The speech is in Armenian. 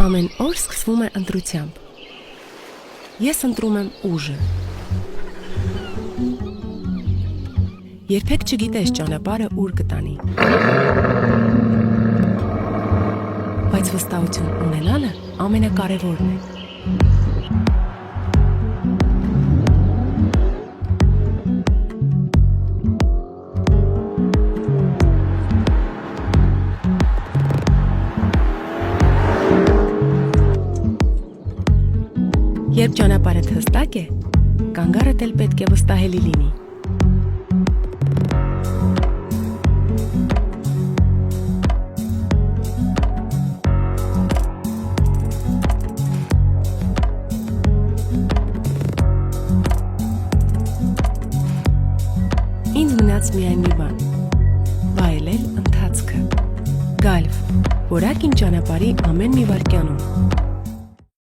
Ամեն օր սկսվում է ընտրությամբ։ Ես ընտրում եմ ուժը։ Երբեք չգիտես ճանապարհը ուր կտանի։ Բայց վստահություն ունենալը ամենակարևորն է։ Երբ ճանապարհդ հստակ է, կանգառդ էլ պետք է վստահելի լինի։ Ինձ մնաց միայն մի բան՝ վայելել ընթացքը, գալվ, որակին ճանապարհի ամեն մի վայրկյանում։